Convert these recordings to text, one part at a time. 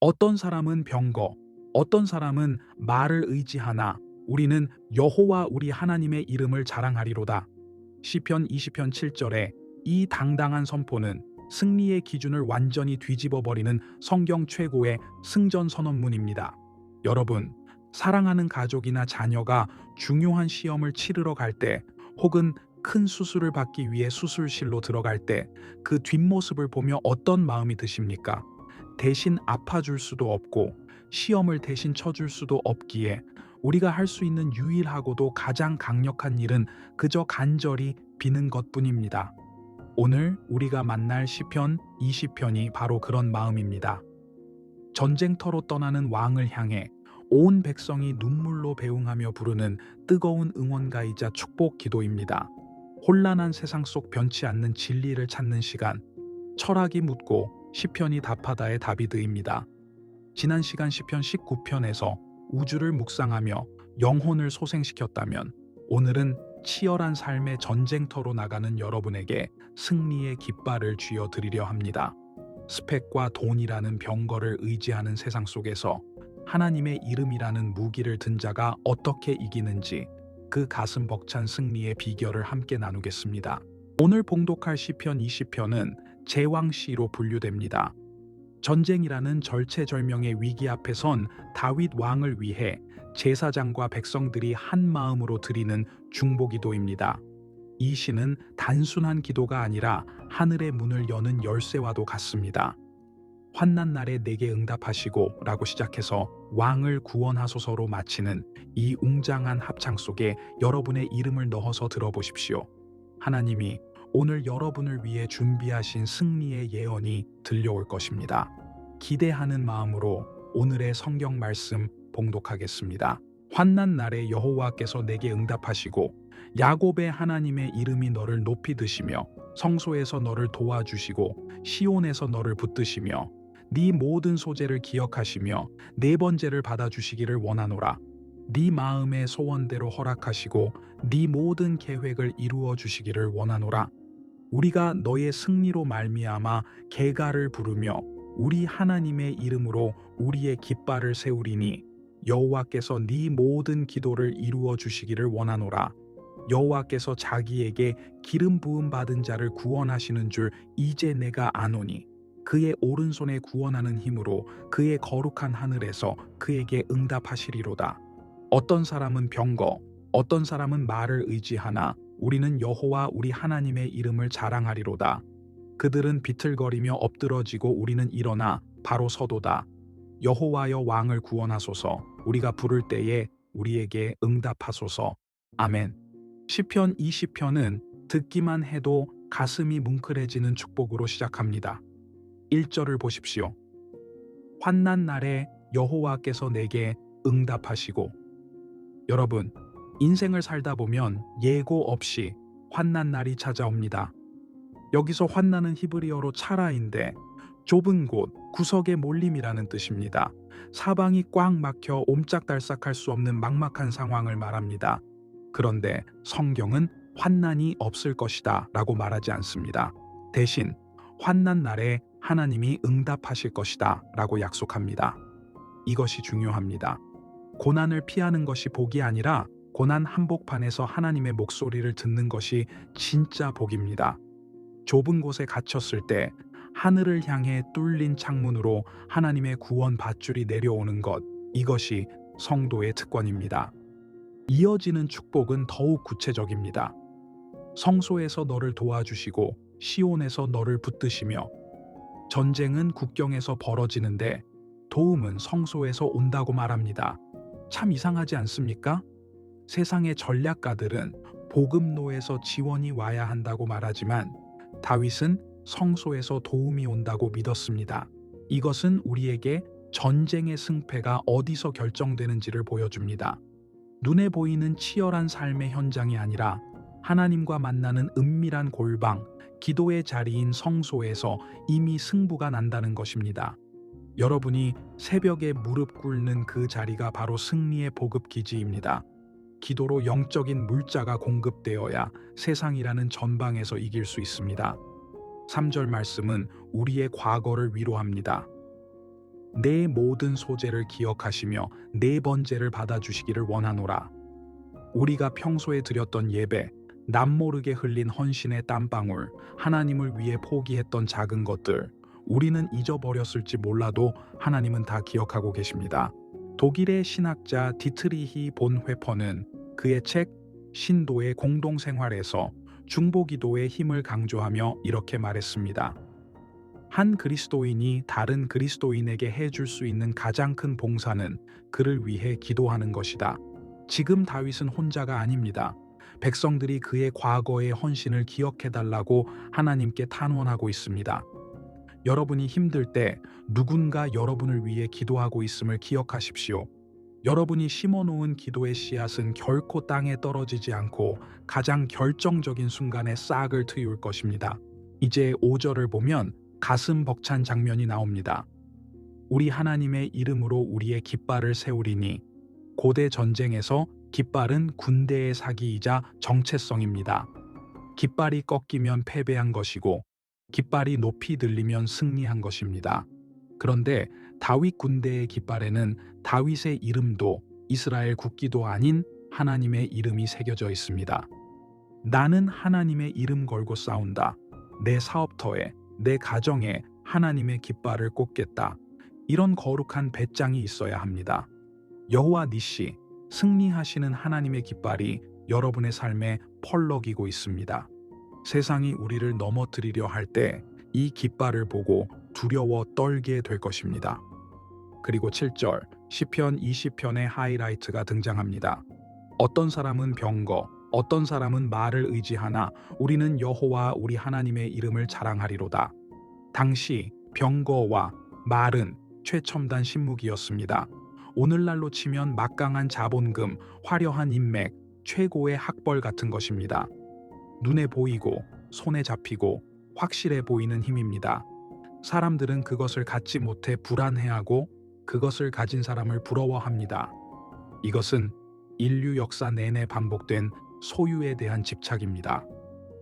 어떤 사람은 병거, 어떤 사람은 말을 의지하나 우리는 여호와 우리 하나님의 이름을 자랑하리로다. 시편 20편 7절에 이 당당한 선포는 승리의 기준을 완전히 뒤집어 버리는 성경 최고의 승전 선언문입니다. 여러분, 사랑하는 가족이나 자녀가 중요한 시험을 치르러 갈 때 혹은 큰 수술을 받기 위해 수술실로 들어갈 때 그 뒷모습을 보며 어떤 마음이 드십니까? 대신 아파줄 수도 없고 시험을 대신 쳐줄 수도 없기에 우리가 할 수 있는 유일하고도 가장 강력한 일은 그저 간절히 비는 것뿐입니다. 오늘 우리가 만날 시편 20편이 바로 그런 마음입니다. 전쟁터로 떠나는 왕을 향해 온 백성이 눈물로 배웅하며 부르는 뜨거운 응원가이자 축복 기도입니다. 혼란한 세상 속 변치 않는 진리를 찾는 시간, 철학이 묻고 시편이 답하다의 다비드입니다. 지난 시간 시편 19편에서 우주를 묵상하며 영혼을 소생시켰다면 오늘은 치열한 삶의 전쟁터로 나가는 여러분에게 승리의 깃발을 쥐어 드리려 합니다. 스펙과 돈이라는 병거를 의지하는 세상 속에서 하나님의 이름이라는 무기를 든 자가 어떻게 이기는지 그 가슴 벅찬 승리의 비결을 함께 나누겠습니다. 오늘 봉독할 시편 20편은 제왕시로 분류됩니다. 전쟁이라는 절체절명의 위기 앞에 선 다윗 왕을 위해 제사장과 백성들이 한 마음으로 드리는 중보기도입니다. 이 시는 단순한 기도가 아니라 하늘의 문을 여는 열쇠와도 같습니다. 환난 날에 내게 응답하시고 라고 시작해서 왕을 구원하소서로 마치는 이 웅장한 합창 속에 여러분의 이름을 넣어서 들어보십시오. 하나님이 오늘 여러분을 위해 준비하신 승리의 예언이 들려올 것입니다. 기대하는 마음으로 오늘의 성경 말씀 봉독하겠습니다. 환난 날에 여호와께서 내게 응답하시고 야곱의 하나님의 이름이 너를 높이 드시며 성소에서 너를 도와주시고 시온에서 너를 붙드시며 네 모든 소재를 기억하시며 네 번째를 받아주시기를 원하노라. 네 마음의 소원대로 허락하시고 네 모든 계획을 이루어 주시기를 원하노라. 우리가 너의 승리로 말미암아 개가를 부르며 우리 하나님의 이름으로 우리의 깃발을 세우리니 여호와께서 네 모든 기도를 이루어 주시기를 원하노라. 여호와께서 자기에게 기름 부음 받은 자를 구원하시는 줄 이제 내가 아노니 그의 오른손에 구원하는 힘으로 그의 거룩한 하늘에서 그에게 응답하시리로다. 어떤 사람은 병거, 어떤 사람은 말을 의지하나 우리는 여호와 우리 하나님의 이름을 자랑하리로다. 그들은 비틀거리며 엎드러지고 우리는 일어나 바로 서도다. 여호와여 왕을 구원하소서. 우리가 부를 때에 우리에게 응답하소서. 아멘. 시편 20편은 듣기만 해도 가슴이 뭉클해지는 축복으로 시작합니다. 1절을 보십시오. 환난 날에 여호와께서 내게 응답하시고. 여러분, 인생을 살다 보면 예고 없이 환난 날이 찾아옵니다. 여기서 환난은 히브리어로 차라인데 좁은 곳, 구석의 몰림이라는 뜻입니다. 사방이 꽉 막혀 옴짝달싹할 수 없는 막막한 상황을 말합니다. 그런데 성경은 환난이 없을 것이다 라고 말하지 않습니다. 대신 환난 날에 하나님이 응답하실 것이다 라고 약속합니다. 이것이 중요합니다. 고난을 피하는 것이 복이 아니라 고난 한복판에서 하나님의 목소리를 듣는 것이 진짜 복입니다. 좁은 곳에 갇혔을 때 하늘을 향해 뚫린 창문으로 하나님의 구원 밧줄이 내려오는 것, 이것이 성도의 특권입니다. 이어지는 축복은 더욱 구체적입니다. 성소에서 너를 도와주시고 시온에서 너를 붙드시며. 전쟁은 국경에서 벌어지는데 도움은 성소에서 온다고 말합니다. 참 이상하지 않습니까? 세상의 전략가들은 보급로에서 지원이 와야 한다고 말하지만 다윗은 성소에서 도움이 온다고 믿었습니다. 이것은 우리에게 전쟁의 승패가 어디서 결정되는지를 보여줍니다. 눈에 보이는 치열한 삶의 현장이 아니라 하나님과 만나는 은밀한 골방, 기도의 자리인 성소에서 이미 승부가 난다는 것입니다. 여러분이 새벽에 무릎 꿇는 그 자리가 바로 승리의 보급기지입니다. 기도로 영적인 물자가 공급되어야 세상이라는 전방에서 이길 수 있습니다. 3절 말씀은 우리의 과거를 위로합니다. 내 모든 소재를 기억하시며 내 번제를 받아주시기를 원하노라. 우리가 평소에 드렸던 예배, 남모르게 흘린 헌신의 땀방울, 하나님을 위해 포기했던 작은 것들, 우리는 잊어버렸을지 몰라도 하나님은 다 기억하고 계십니다. 독일의 신학자 디트리히 본 회퍼는 그의 책 신도의 공동생활에서 중보기도의 힘을 강조하며 이렇게 말했습니다. 한 그리스도인이 다른 그리스도인에게 해줄 수 있는 가장 큰 봉사는 그를 위해 기도하는 것이다. 지금 다윗은 혼자가 아닙니다. 백성들이 그의 과거의 헌신을 기억해달라고 하나님께 탄원하고 있습니다. 여러분이 힘들 때 누군가 여러분을 위해 기도하고 있음을 기억하십시오. 여러분이 심어놓은 기도의 씨앗은 결코 땅에 떨어지지 않고 가장 결정적인 순간에 싹을 트이울 것입니다. 이제 5절을 보면 가슴 벅찬 장면이 나옵니다. 우리 하나님의 이름으로 우리의 깃발을 세우리니. 고대 전쟁에서 깃발은 군대의 사기이자 정체성입니다. 깃발이 꺾이면 패배한 것이고 깃발이 높이 들리면 승리한 것입니다. 그런데 다윗 군대의 깃발에는 다윗의 이름도 이스라엘 국기도 아닌 하나님의 이름이 새겨져 있습니다. 나는 하나님의 이름 걸고 싸운다. 내 사업터에, 내 가정에 하나님의 깃발을 꽂겠다. 이런 거룩한 배짱이 있어야 합니다. 여호와 니시, 승리하시는 하나님의 깃발이 여러분의 삶에 펄럭이고 있습니다. 세상이 우리를 넘어뜨리려 할 때 이 깃발을 보고 두려워 떨게 될 것입니다. 그리고 7절 시편 20편의 하이라이트가 등장합니다. 어떤 사람은 병거, 어떤 사람은 말을 의지하나 우리는 여호와 우리 하나님의 이름을 자랑하리로다. 당시 병거와 말은 최첨단 신무기였습니다. 오늘날로 치면 막강한 자본금, 화려한 인맥, 최고의 학벌 같은 것입니다. 눈에 보이고 손에 잡히고 확실해 보이는 힘입니다. 사람들은 그것을 갖지 못해 불안해하고 그것을 가진 사람을 부러워합니다. 이것은 인류 역사 내내 반복된 소유에 대한 집착입니다.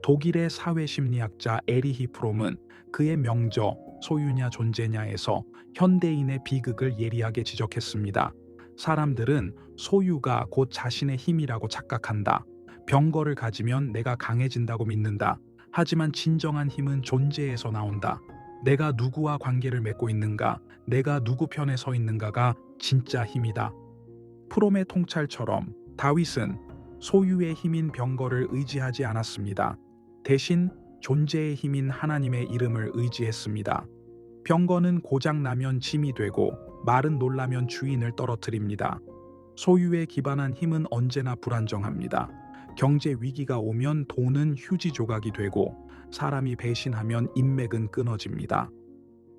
독일의 사회심리학자 에리히 프롬은 그의 명저 소유냐 존재냐에서 현대인의 비극을 예리하게 지적했습니다. 사람들은 소유가 곧 자신의 힘이라고 착각한다. 병거를 가지면 내가 강해진다고 믿는다. 하지만 진정한 힘은 존재에서 나온다. 내가 누구와 관계를 맺고 있는가, 내가 누구 편에 서 있는가가 진짜 힘이다. 프롬의 통찰처럼 다윗은 소유의 힘인 병거를 의지하지 않았습니다. 대신 존재의 힘인 하나님의 이름을 의지했습니다. 병거는 고장나면 짐이 되고 말은 놀라면 주인을 떨어뜨립니다. 소유에 기반한 힘은 언제나 불안정합니다. 경제 위기가 오면 돈은 휴지 조각이 되고 사람이 배신하면 인맥은 끊어집니다.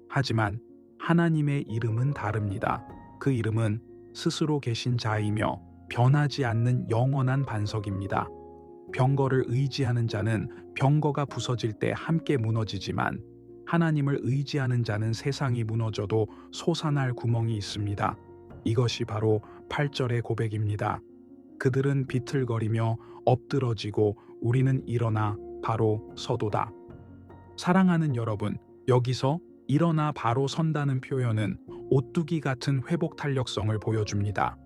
하지만 하나님의 이름은 다릅니다. 그 이름은 스스로 계신 자이며 변하지 않는 영원한 반석입니다. 병거를 의지하는 자는 병거가 부서질 때 함께 무너지지만 하나님을 의지하는 자는 세상이 무너져도 솟아날 구멍이 있습니다. 이것이 바로 8절의 고백입니다. 그들은 비틀거리며 엎드러지고 우리는 일어나 바로 서도다. 사랑하는 여러분, 여기서 일어나 바로 선다는 표현은 오뚜기 같은 회복 탄력성을 보여줍니다.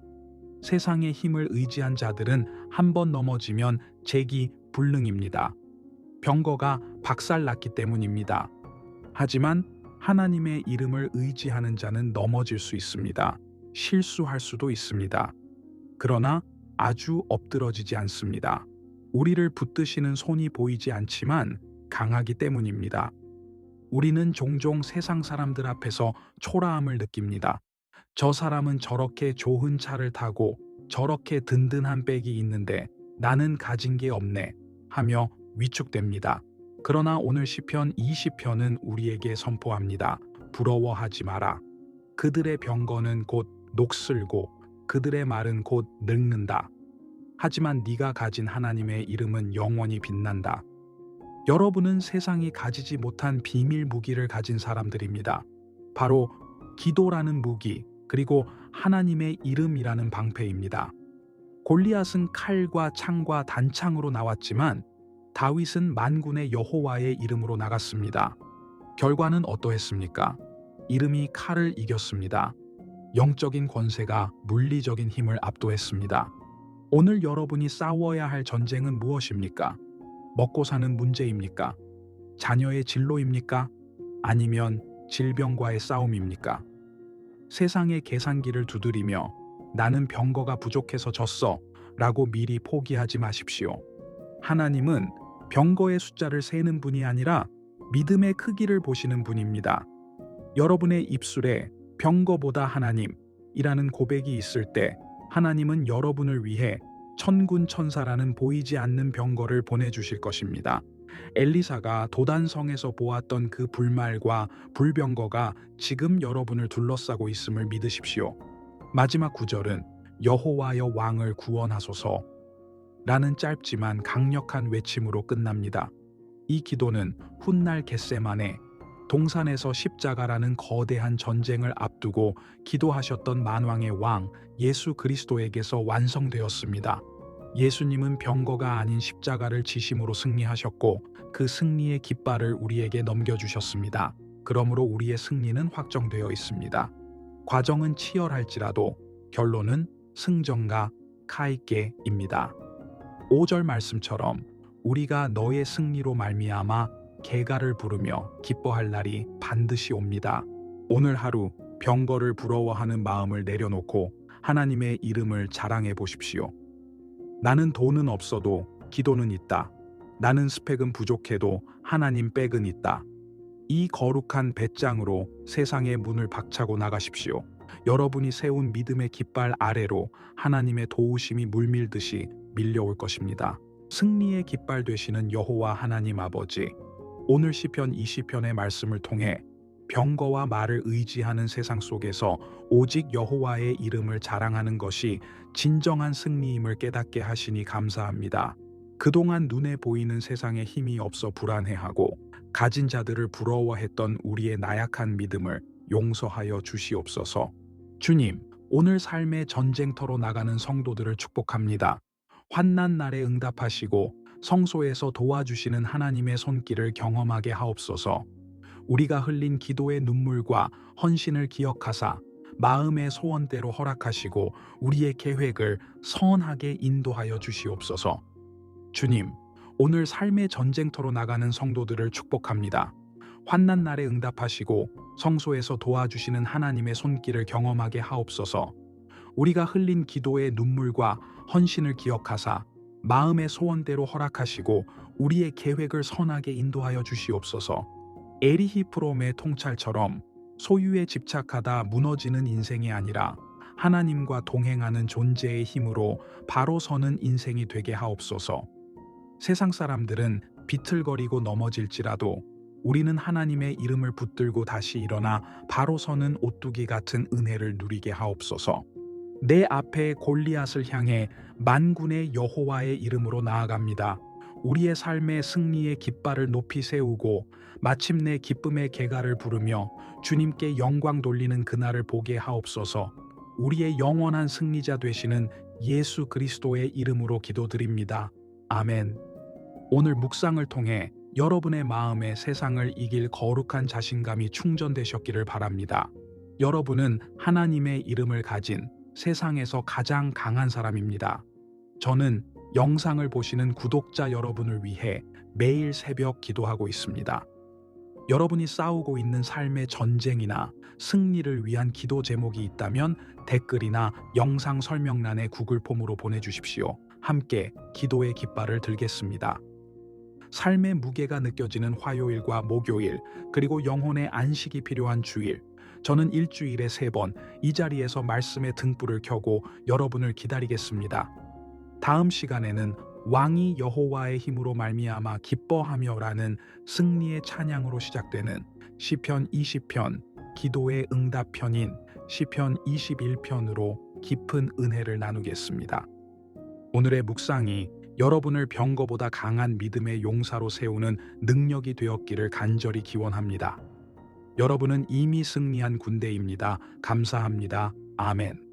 세상의 힘을 의지한 자들은 한 번 넘어지면 재기 불능입니다. 병거가 박살났기 때문입니다. 하지만 하나님의 이름을 의지하는 자는 넘어질 수 있습니다. 실수할 수도 있습니다. 그러나 아주 엎드러지지 않습니다. 우리를 붙드시는 손이 보이지 않지만 강하기 때문입니다. 우리는 종종 세상 사람들 앞에서 초라함을 느낍니다. 저 사람은 저렇게 좋은 차를 타고 저렇게 든든한 백이 있는데 나는 가진 게 없네 하며 위축됩니다. 그러나 오늘 시편 20편은 우리에게 선포합니다. 부러워하지 마라. 그들의 병거는 곧 녹슬고 그들의 말은 곧 늙는다. 하지만 네가 가진 하나님의 이름은 영원히 빛난다. 여러분은 세상이 가지지 못한 비밀 무기를 가진 사람들입니다. 바로 기도라는 무기, 그리고 하나님의 이름이라는 방패입니다. 골리앗은 칼과 창과 단창으로 나왔지만 다윗은 만군의 여호와의 이름으로 나갔습니다. 결과는 어떠했습니까? 이름이 칼을 이겼습니다. 영적인 권세가 물리적인 힘을 압도했습니다. 오늘 여러분이 싸워야 할 전쟁은 무엇입니까? 먹고 사는 문제입니까? 자녀의 진로입니까? 아니면 질병과의 싸움입니까? 세상의 계산기를 두드리며 나는 병거가 부족해서 졌어 라고 미리 포기하지 마십시오. 하나님은 병거의 숫자를 세는 분이 아니라 믿음의 크기를 보시는 분입니다. 여러분의 입술에 병거보다 하나님이라는 고백이 있을 때 하나님은 여러분을 위해 천군 천사라는 보이지 않는 병거를 보내주실 것입니다. 엘리사가 도단성에서 보았던 그 불말과 불병거가 지금 여러분을 둘러싸고 있음을 믿으십시오. 마지막 구절은 여호와여 왕을 구원하소서 라는 짧지만 강력한 외침으로 끝납니다. 이 기도는 훗날 겟세마네 동산에서 십자가라는 거대한 전쟁을 앞두고 기도하셨던 만왕의 왕 예수 그리스도에게서 완성되었습니다. 예수님은 병거가 아닌 십자가를 지심으로 승리하셨고 그 승리의 깃발을 우리에게 넘겨주셨습니다. 그러므로 우리의 승리는 확정되어 있습니다. 과정은 치열할지라도 결론은 승전가 카이게입니다. 5절 말씀처럼 우리가 너의 승리로 말미암아 개가를 부르며 기뻐할 날이 반드시 옵니다. 오늘 하루 병거를 부러워하는 마음을 내려놓고 하나님의 이름을 자랑해 보십시오. 나는 돈은 없어도 기도는 있다. 나는 스펙은 부족해도 하나님 백은 있다. 이 거룩한 배짱으로 세상의 문을 박차고 나가십시오. 여러분이 세운 믿음의 깃발 아래로 하나님의 도우심이 물밀듯이 밀려올 것입니다. 승리의 깃발 되시는 여호와 하나님 아버지, 오늘 시편 20편의 말씀을 통해 병거와 말을 의지하는 세상 속에서 오직 여호와의 이름을 자랑하는 것이 진정한 승리임을 깨닫게 하시니 감사합니다. 그동안 눈에 보이는 세상에 힘이 없어 불안해하고 가진 자들을 부러워했던 우리의 나약한 믿음을 용서하여 주시옵소서. 주님, 오늘 삶의 전쟁터로 나가는 성도들을 축복합니다. 환난 날에 응답하시고 성소에서 도와주시는 하나님의 손길을 경험하게 하옵소서. 우리가 흘린 기도의 눈물과 헌신을 기억하사 마음의 소원대로 허락하시고 우리의 계획을 선하게 인도하여 주시옵소서. 주님, 오늘 삶의 전쟁터로 나가는 성도들을 축복합니다. 환난 날에 응답하시고 성소에서 도와주시는 하나님의 손길을 경험하게 하옵소서. 우리가 흘린 기도의 눈물과 헌신을 기억하사 마음의 소원대로 허락하시고 우리의 계획을 선하게 인도하여 주시옵소서. 에리히 프롬의 통찰처럼 소유에 집착하다 무너지는 인생이 아니라 하나님과 동행하는 존재의 힘으로 바로 서는 인생이 되게 하옵소서. 세상 사람들은 비틀거리고 넘어질지라도 우리는 하나님의 이름을 붙들고 다시 일어나 바로 서는 오뚜기 같은 은혜를 누리게 하옵소서. 내 앞에 골리앗을 향해 만군의 여호와의 이름으로 나아갑니다. 우리의 삶의 승리의 깃발을 높이 세우고 마침내 기쁨의 개가를 부르며 주님께 영광 돌리는 그날을 보게 하옵소서. 우리의 영원한 승리자 되시는 예수 그리스도의 이름으로 기도드립니다. 아멘. 오늘 묵상을 통해 여러분의 마음에 세상을 이길 거룩한 자신감이 충전되셨기를 바랍니다. 여러분은 하나님의 이름을 가진 세상에서 가장 강한 사람입니다. 저는 영상을 보시는 구독자 여러분을 위해 매일 새벽 기도하고 있습니다. 여러분이 싸우고 있는 삶의 전쟁이나 승리를 위한 기도 제목이 있다면 댓글이나 영상 설명란에 구글 폼으로 보내주십시오. 함께 기도의 깃발을 들겠습니다. 삶의 무게가 느껴지는 화요일과 목요일, 그리고 영혼의 안식이 필요한 주일, 저는 일주일에 3번 이 자리에서 말씀의 등불을 켜고 여러분을 기다리겠습니다. 다음 시간에는 왕이 여호와의 힘으로 말미암아 기뻐하며라는 승리의 찬양으로 시작되는 시편 20편, 기도의 응답편인 시편 21편으로 깊은 은혜를 나누겠습니다. 오늘의 묵상이 여러분을 병거보다 강한 믿음의 용사로 세우는 능력이 되었기를 간절히 기원합니다. 여러분은 이미 승리한 군대입니다. 감사합니다. 아멘.